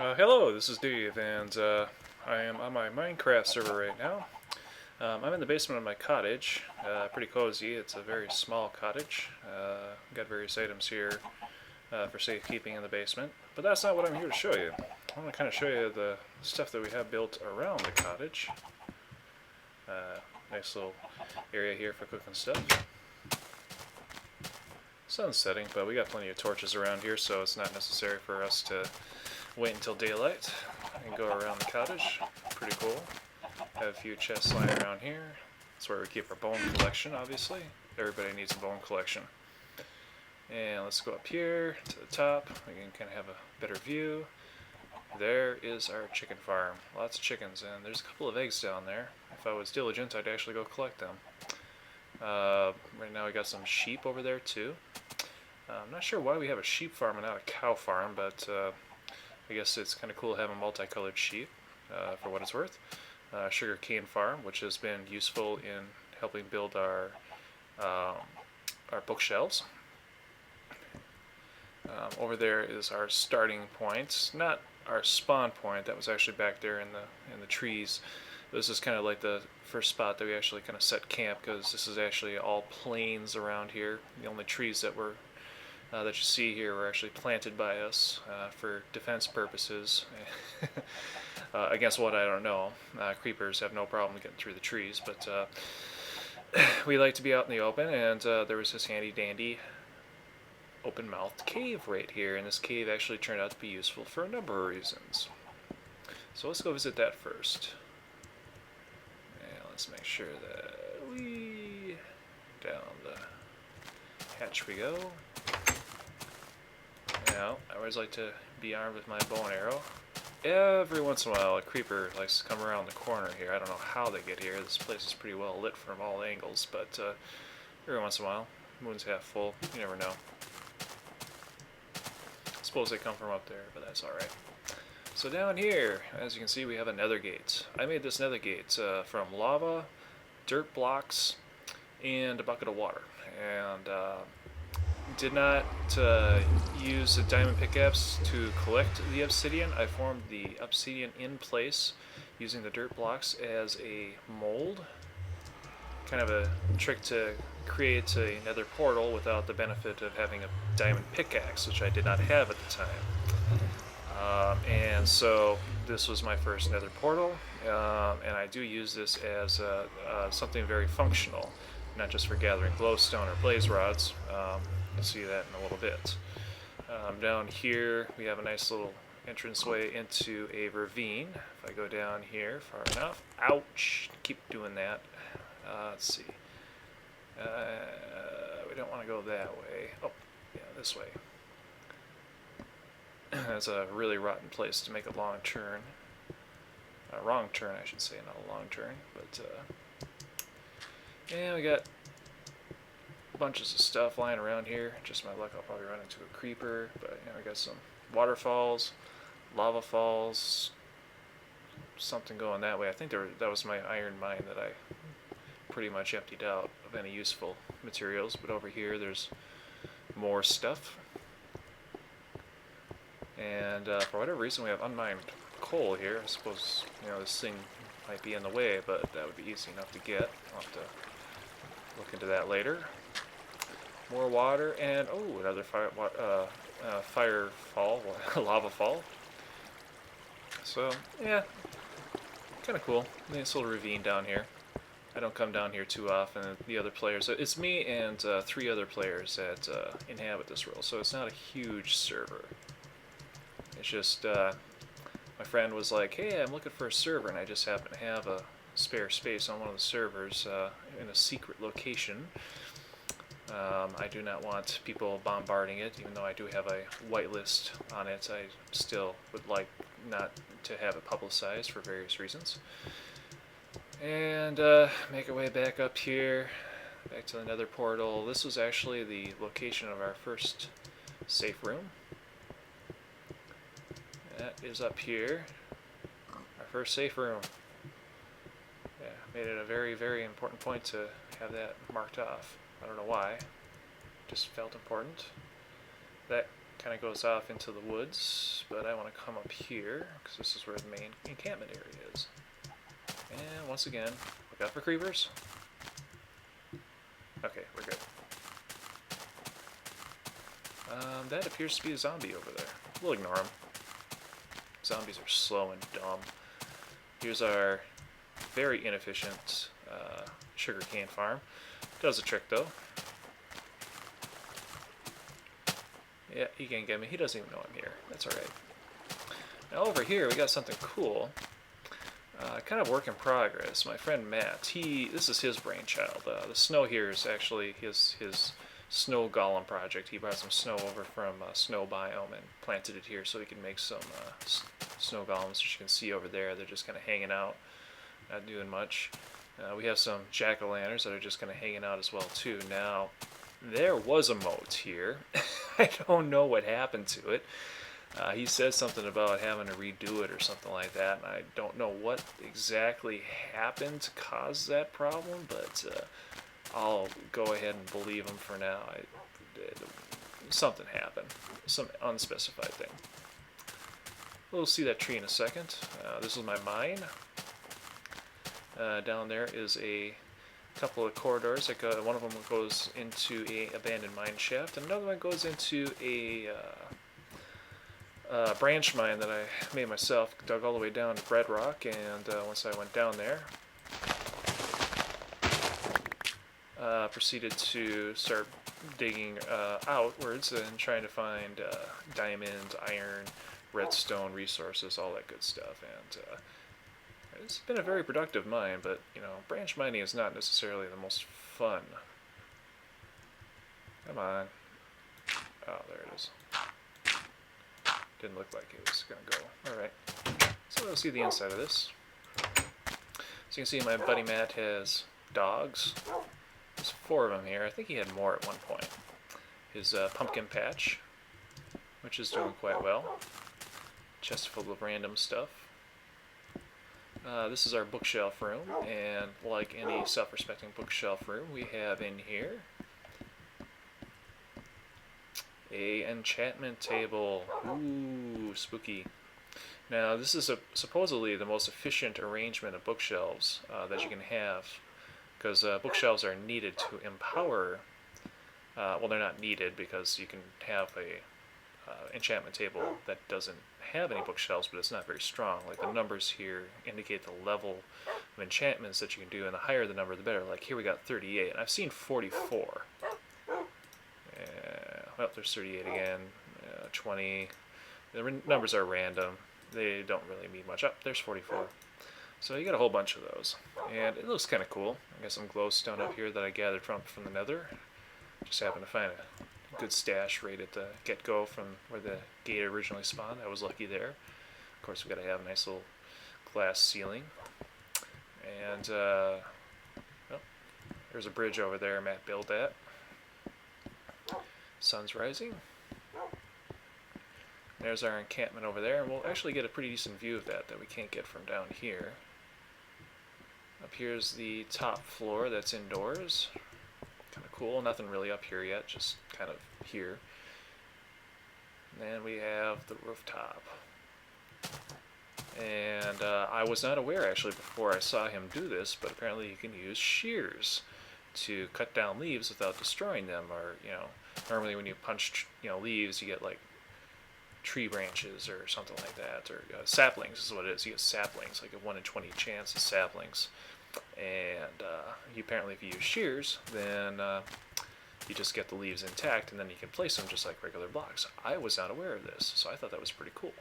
Hello, this is Dave, and I am on my Minecraft server right now. I'm in the basement of my cottage, pretty cozy. It's a very small cottage. Got various items here for safekeeping in the basement, but that's not what I'm here to show you. I want to kind of show you the stuff that we have built around the cottage. Nice little area here for cooking stuff. Sun's setting, but we got plenty of torches around here, so it's not necessary for us to wait until daylight and go around the cottage. Pretty cool. Have a few chests lying around here. That's where we keep our bone collection, obviously. Everybody needs a bone collection. And let's go up here to the top. We can kind of have a better view. There is our chicken farm. Lots of chickens, and there's a couple of eggs down there. If I was diligent, I'd actually go collect them. Right now we got some sheep over there too. I'm not sure why we have a sheep farm and not a cow farm, but I guess it's kind of cool to have a multicolored sheep, for what it's worth. Sugar cane farm, which has been useful in helping build our bookshelves. Over there is our starting point, not our spawn point. That was actually back there in the trees. This is kind of like the first spot that we actually kind of set camp, because this is actually all plains around here. The only trees that were that you see here were actually planted by us for defense purposes. Against what, I don't know. Creepers have no problem getting through the trees, but we like to be out in the open, and there was this handy dandy open-mouthed cave right here, and this cave actually turned out to be useful for a number of reasons. So let's go visit that first. And let's make sure that we down the hatch we go. Now, I always like to be armed with my bow and arrow. Every once in a while, a creeper likes to come around the corner here. I don't know how they get here. This place is pretty well lit from all angles, but every once in a while, moon's half full. You never know. I suppose they come from up there, but that's alright. So down here, as you can see, we have a nether gate. I made this nether gate from lava, dirt blocks, and a bucket of water. And did not use a diamond pickaxe to collect the obsidian. I formed the obsidian in place using the dirt blocks as a mold. Kind of a trick to create a nether portal without the benefit of having a diamond pickaxe, which I did not have at the time. And so this was my first nether portal, and I do use this as something very functional, not just for gathering glowstone or blaze rods. You'll see that in a little bit. Down here we have a nice little entranceway into a ravine. If I go down here far enough, ouch, keep doing that. Let's see. We don't want to go that way. Oh, yeah, this way. That's a really rotten place to make a long turn. A wrong turn, I should say, not a long turn. But yeah, we got bunches of stuff lying around here. Just my luck, I'll probably run into a creeper. But you know, we got some waterfalls, lava falls, something going that way. I think that was my iron mine that I pretty much emptied out of any useful materials. But over here, there's more stuff. And for whatever reason, we have unmined coal here. I suppose, you know, this thing might be in the way, but that would be easy enough to get. I'll have to look into that later. More water, and oh, another fire fall, lava fall. So yeah, kind of cool. Nice little ravine down here. I don't come down here too often. The other players, it's me and 3 other players that inhabit this world, so it's not a huge server. It's just my friend was like, "Hey, I'm looking for a server," and I just happen to have a spare space on one of the servers in a secret location. I do not want people bombarding it, even though I do have a whitelist on it. I still would like not to have it publicized for various reasons. And make our way back up here, back to the nether portal. This was actually the location of our first safe room. That is up here, our first safe room. Yeah, made it a very, very important point to have that marked off. I don't know why, just felt important. That kind of goes off into the woods but I want to come up here because this is where the main encampment area is. And once again, look out for creepers. Okay, we're good. That appears to be a zombie over there. We'll ignore him. Zombies are slow and dumb. Here's our very inefficient sugarcane farm. Does a trick though. Yeah, he can't get me. He doesn't even know I'm here. That's alright. Now over here we got something cool. Kind of work in progress. My friend Matt, this is his brainchild. The snow here is actually his snow golem project. He brought some snow over from snow biome and planted it here so he can make some snow golems, which you can see over there. They're just kind of hanging out, not doing much. We have some jack-o'-lanterns that are just kind of hanging out as well too. Now, there was a moat here. I don't know what happened to it. He said something about having to redo it or something like that, and I don't know what exactly happened to cause that problem, but I'll go ahead and believe him for now. Something happened. Some unspecified thing. We'll see that tree in a second. This is my mine. Down there is a couple of corridors. One of them goes into a abandoned mine shaft, and another one goes into a branch mine that I made myself. Dug all the way down to bedrock, and once I went down there, proceeded to start digging outwards and trying to find diamond, iron, redstone resources, all that good stuff. And it's been a very productive mine, but you know, branch mining is not necessarily the most fun. Come on. Oh, there it is. Didn't look like it was gonna go. Alright. So we'll see the inside of this. So you can see my buddy Matt has dogs. There's 4 of them here. I think he had more at one point. His pumpkin patch, which is doing quite well. Chest full of random stuff. This is our bookshelf room, and like any self-respecting bookshelf room, we have in here a enchantment table. Ooh, spooky. Now, this is supposedly the most efficient arrangement of bookshelves that you can have, because bookshelves are needed to empower. Well, they're not needed because you can have a enchantment table that doesn't have any bookshelves, but it's not very strong. Like the numbers here indicate the level of enchantments that you can do, and the higher the number, the better. Like here we got 38, and I've seen 44. Well, there's 38 again, 20. The numbers are random. They don't really mean much. Up there's 44. So you got a whole bunch of those, and it looks kind of cool. I got some glowstone up here that I gathered from the nether. Just happened to find a good stash right at the get-go from where the gate originally spawned. I was lucky there. Of course, we got to have a nice little glass ceiling. And well, there's a bridge over there Matt built that. Sun's rising. There's our encampment over there, and we'll actually get a pretty decent view of that we can't get from down here. Up here's the top floor that's indoors. Kind of cool. Nothing really up here yet, just kind of here. And then we have the rooftop. And I was not aware actually before I saw him do this, but apparently you can use shears to cut down leaves without destroying them. Or, you know, normally when you punch, leaves, you get like tree branches or something like that, or saplings is what it is. You get saplings, like a 1 in 20 chance of saplings. And apparently if you use shears, then you just get the leaves intact, and then you can place them just like regular blocks. I was not aware of this, so I thought that was pretty cool.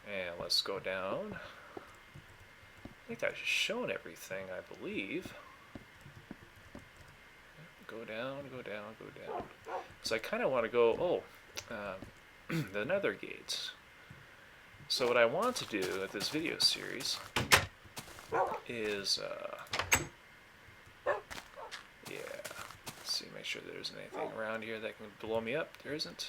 And let's go down. I think I've shown everything, I believe. Go down, go down, go down. So I kind of want to go, the nether gates. So what I want to do at this video series is, let's see, make sure there isn't anything around here that can blow me up. There isn't.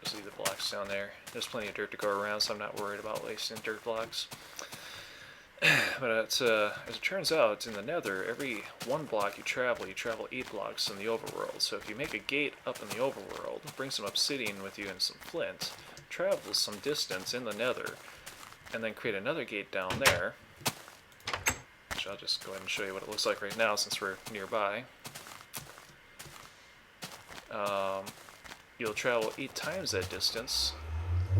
Just leave the blocks down there. There's plenty of dirt to go around, so I'm not worried about wasting dirt blocks. But as it turns out, in the Nether, every one block you travel 8 blocks in the overworld. So if you make a gate up in the overworld, bring some obsidian with you and some flint, travel some distance in the Nether, and then create another gate down there, which I'll just go ahead and show you what it looks like right now since we're nearby. You'll travel 8 times that distance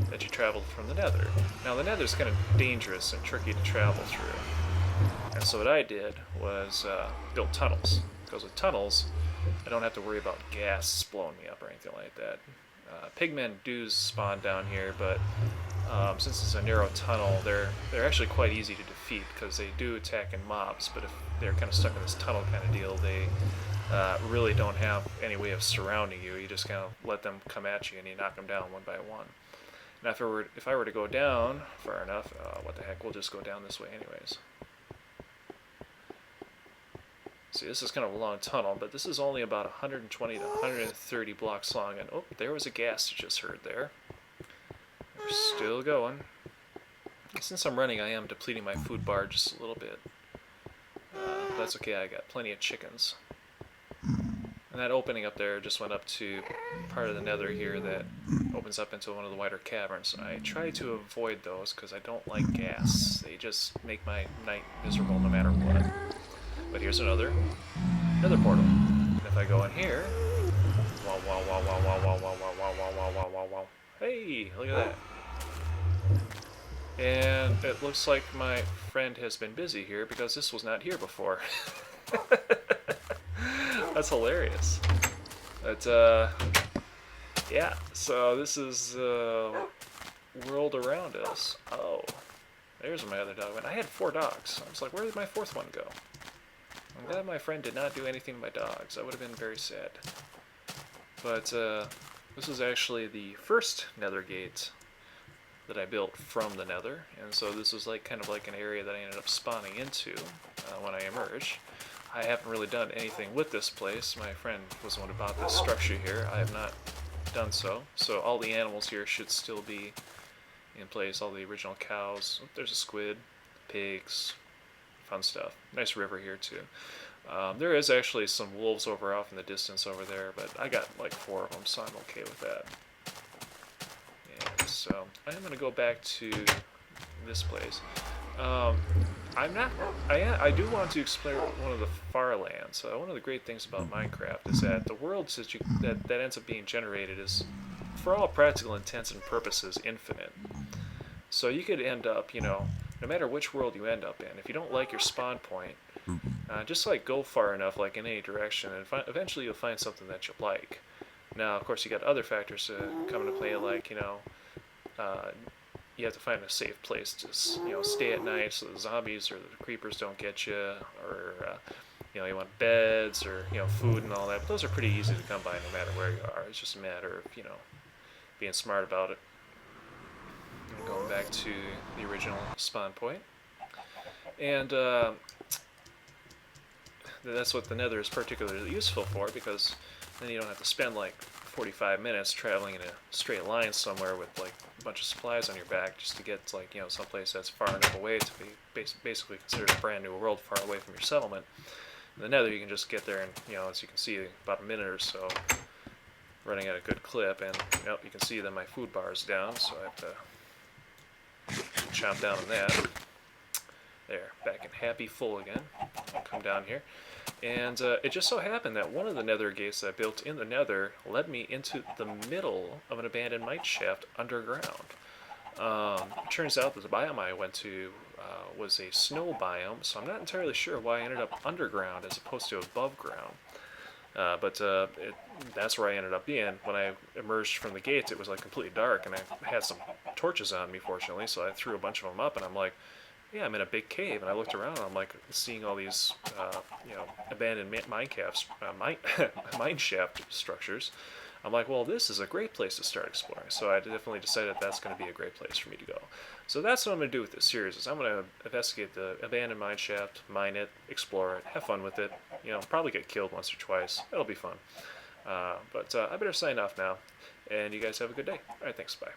that you traveled from the Nether. Now the Nether is kind of dangerous and tricky to travel through, and so what I did was build tunnels, because with tunnels I don't have to worry about gas blowing me up or anything like that. Pigmen do spawn down here, but since it's a narrow tunnel, they're actually quite easy to defeat because they do attack in mobs, but if they're kind of stuck in this tunnel kind of deal, they really don't have any way of surrounding you. You just kind of let them come at you and you knock them down one by one. Now if I were to go down far enough, what the heck, we'll just go down this way anyways. See, this is kind of a long tunnel, but this is only about 120 to 130 blocks long, and oh, there was a gas you just heard there. We're still going. Since I'm running, I am depleting my food bar just a little bit. That's okay, I got plenty of chickens. And that opening up there just went up to part of the Nether here that opens up into one of the wider caverns. I try to avoid those because I don't like gas. They just make my night miserable no matter what. But here's another portal. And if I go in here, wow, wow, wow, wow, wow, wow, wow, wow, wow, wow, wow, wow, wow, wow. Hey, look at that. And it looks like my friend has been busy here because this was not here before. That's hilarious. But, yeah, so this is world around us. Oh, there's my other dog. I had 4 dogs. I was like, where did my 4th one go? I'm glad my friend did not do anything to my dogs. I would have been very sad. But this is actually the first Nether gate that I built from the Nether, and so this is like kind of like an area that I ended up spawning into when I emerged. I haven't really done anything with this place. My friend was the one who bought this structure here. I have not done so. So all the animals here should still be in place. All the original cows. Oh, there's a squid, pigs, fun stuff. Nice river here too. There is actually some wolves off in the distance over there, but I got like 4 of them, so I'm okay with that. And so I'm going to go back to this place. I do want to explore one of the far lands. One of the great things about Minecraft is that the worlds that ends up being generated is, for all practical intents and purposes, infinite. So you could end up, no matter which world you end up in, if you don't like your spawn point, just like go far enough, like in any direction, and eventually you'll find something that you like. Now, of course, you got other factors come into play, like you have to find a safe place to stay at night so the zombies or the creepers don't get you, or you want beds or food and all that. But those are pretty easy to come by no matter where you are. It's just a matter of being smart about it. And going back to the original spawn point, and that's what the Nether is particularly useful for, because then you don't have to spend like 45 minutes traveling in a straight line somewhere with like a bunch of supplies on your back just to get to like someplace that's far enough away to be basically considered a brand new world far away from your settlement. In the Nether you can just get there and as you can see, about a minute or so running at a good clip, and you can see that my food bar is down, so I have to chomp down on that. There, back in happy full again. I'll come down here. And it just so happened that one of the Nether gates that I built in the Nether led me into the middle of an abandoned mineshaft underground. It turns out that the biome I went to was a snow biome, so I'm not entirely sure why I ended up underground as opposed to above ground. But that's where I ended up being. When I emerged from the gates, it was like completely dark, and I had some torches on me, fortunately, so I threw a bunch of them up, and I'm like, yeah, I'm in a big cave, and I looked around, and I'm like seeing all these, abandoned mineshaft structures. I'm like, well, this is a great place to start exploring. So I definitely decided that's going to be a great place for me to go. So that's what I'm going to do with this series. Is I'm going to investigate the abandoned mineshaft, mine it, explore it, have fun with it. Probably get killed once or twice. It'll be fun. But I better sign off now, and you guys have a good day. All right, thanks. Bye.